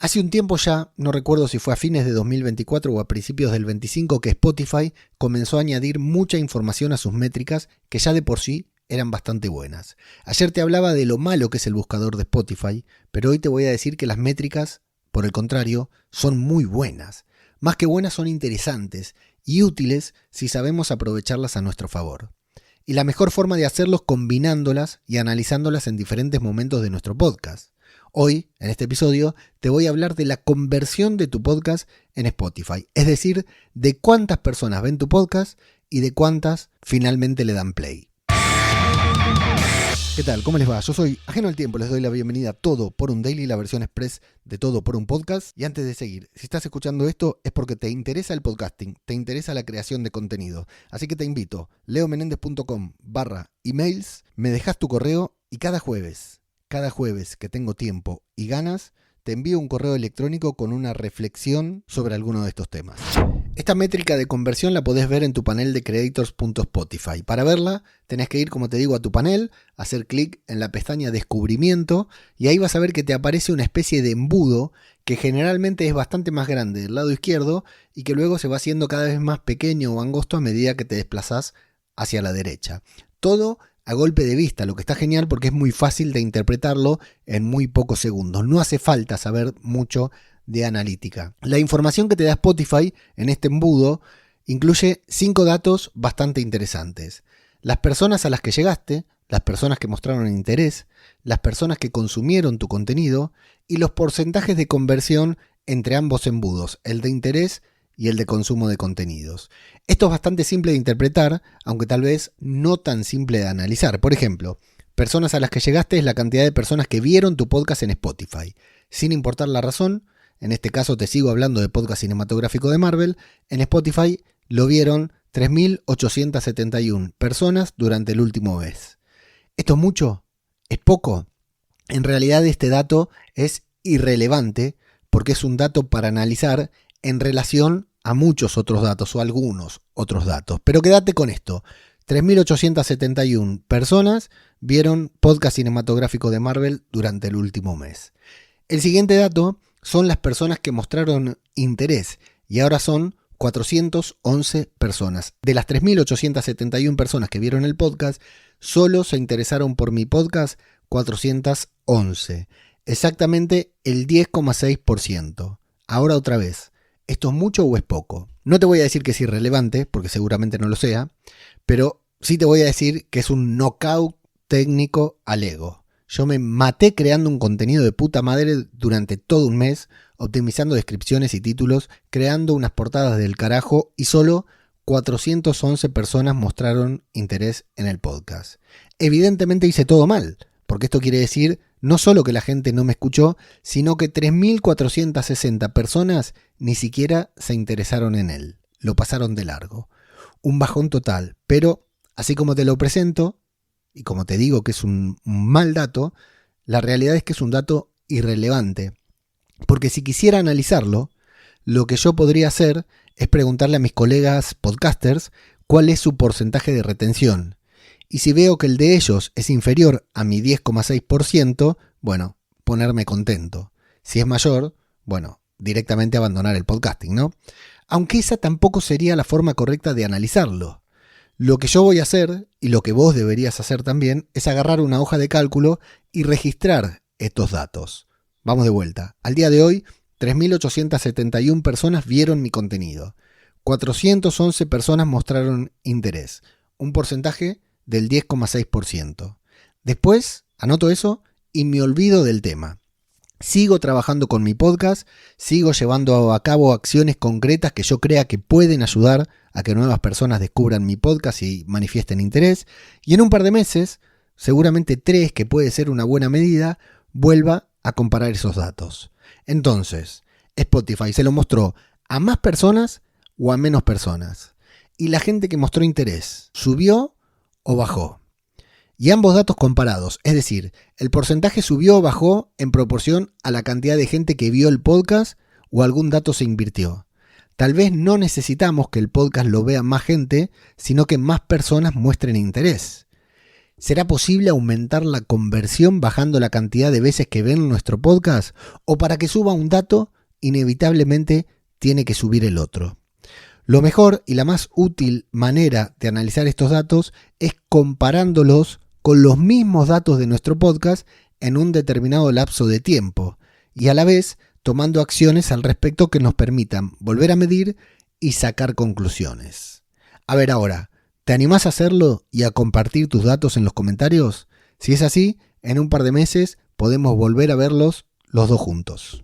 Hace un tiempo ya, no recuerdo si fue a fines de 2024 o a principios del 25, que Spotify comenzó a añadir mucha información a sus métricas que ya de por sí eran bastante buenas. Ayer te hablaba de lo malo que es el buscador de Spotify, pero hoy te voy a decir que las métricas, por el contrario, son muy buenas. Más que buenas, son interesantes y útiles si sabemos aprovecharlas a nuestro favor. Y la mejor forma de hacerlo es combinándolas y analizándolas en diferentes momentos de nuestro podcast. Hoy, en este episodio, te voy a hablar de la conversión de tu podcast en Spotify, es decir, de cuántas personas ven tu podcast y de cuántas finalmente le dan play. ¿Qué tal? ¿Cómo les va? Yo soy Ajeno al Tiempo, les doy la bienvenida a Todo por un Daily, la versión express de Todo por un Podcast. Y antes de seguir, si estás escuchando esto es porque te interesa el podcasting, te interesa la creación de contenido. Así que te invito, leomenendez.com/emails, me dejas tu correo y cada jueves que tengo tiempo y ganas, te envío un correo electrónico con una reflexión sobre alguno de estos temas. Esta métrica de conversión la podés ver en tu panel de creators.spotify. Para verla, tenés que ir, como te digo, a tu panel, hacer clic en la pestaña Descubrimiento y ahí vas a ver que te aparece una especie de embudo que generalmente es bastante más grande del lado izquierdo y que luego se va haciendo cada vez más pequeño o angosto a medida que te desplazás hacia la derecha. Todo a golpe de vista, lo que está genial porque es muy fácil de interpretarlo en muy pocos segundos. No hace falta saber mucho de analítica. La información que te da Spotify en este embudo incluye 5 datos bastante interesantes. Las personas a las que llegaste, las personas que mostraron interés, las personas que consumieron tu contenido y los porcentajes de conversión entre ambos embudos, el de interés y el de consumo de contenidos. Esto es bastante simple de interpretar, aunque tal vez no tan simple de analizar. Por ejemplo, personas a las que llegaste es la cantidad de personas que vieron tu podcast en Spotify. Sin importar la razón, en este caso te sigo hablando de podcast cinematográfico de Marvel, en Spotify lo vieron 3.871 personas durante el último mes. ¿Esto es mucho? ¿Es poco? En realidad este dato es irrelevante porque es un dato para analizar en relación a muchos otros datos o algunos otros datos. Pero quédate con esto. 3.871 personas vieron podcast cinematográfico de Marvel durante el último mes. El siguiente dato son las personas que mostraron interés y ahora son 411 personas. De las 3.871 personas que vieron el podcast, solo se interesaron por mi podcast 411. Exactamente el 10,6%. Ahora otra vez. ¿Esto es mucho o es poco? No te voy a decir que es irrelevante, porque seguramente no lo sea, pero sí te voy a decir que es un knockout técnico al ego. Yo me maté creando un contenido de puta madre durante todo un mes, optimizando descripciones y títulos, creando unas portadas del carajo y solo 411 personas mostraron interés en el podcast. Evidentemente hice todo mal, porque esto quiere decir no solo que la gente no me escuchó, sino que 3.460 personas ni siquiera se interesaron en él. Lo pasaron de largo. Un bajón total. Pero, así como te lo presento, y como te digo que es un mal dato, la realidad es que es un dato irrelevante. Porque si quisiera analizarlo, lo que yo podría hacer es preguntarle a mis colegas podcasters cuál es su porcentaje de retención. Y si veo que el de ellos es inferior a mi 10,6%, bueno, ponerme contento. Si es mayor, bueno, directamente abandonar el podcasting, ¿no? Aunque esa tampoco sería la forma correcta de analizarlo. Lo que yo voy a hacer, y lo que vos deberías hacer también, es agarrar una hoja de cálculo y registrar estos datos. Vamos de vuelta. Al día de hoy, 3.871 personas vieron mi contenido. 411 personas mostraron interés. Un porcentaje del 10,6%. Después, anoto eso y me olvido del tema. Sigo trabajando con mi podcast, sigo llevando a cabo acciones concretas que yo crea que pueden ayudar a que nuevas personas descubran mi podcast y manifiesten interés. Y en un par de meses, seguramente 3, que puede ser una buena medida, vuelva a comparar esos datos. Entonces, Spotify se lo mostró a más personas o a menos personas. Y la gente que mostró interés, ¿subió o bajó? Y ambos datos comparados, es decir, el porcentaje subió o bajó en proporción a la cantidad de gente que vio el podcast o algún dato se invirtió. Tal vez no necesitamos que el podcast lo vea más gente, sino que más personas muestren interés. ¿Será posible aumentar la conversión bajando la cantidad de veces que ven nuestro podcast? ¿O para que suba un dato, inevitablemente tiene que subir el otro? Lo mejor y la más útil manera de analizar estos datos es comparándolos con los mismos datos de nuestro podcast en un determinado lapso de tiempo y a la vez tomando acciones al respecto que nos permitan volver a medir y sacar conclusiones. A ver ahora, ¿te animás a hacerlo y a compartir tus datos en los comentarios? Si es así, en un par de meses podemos volver a verlos los dos juntos.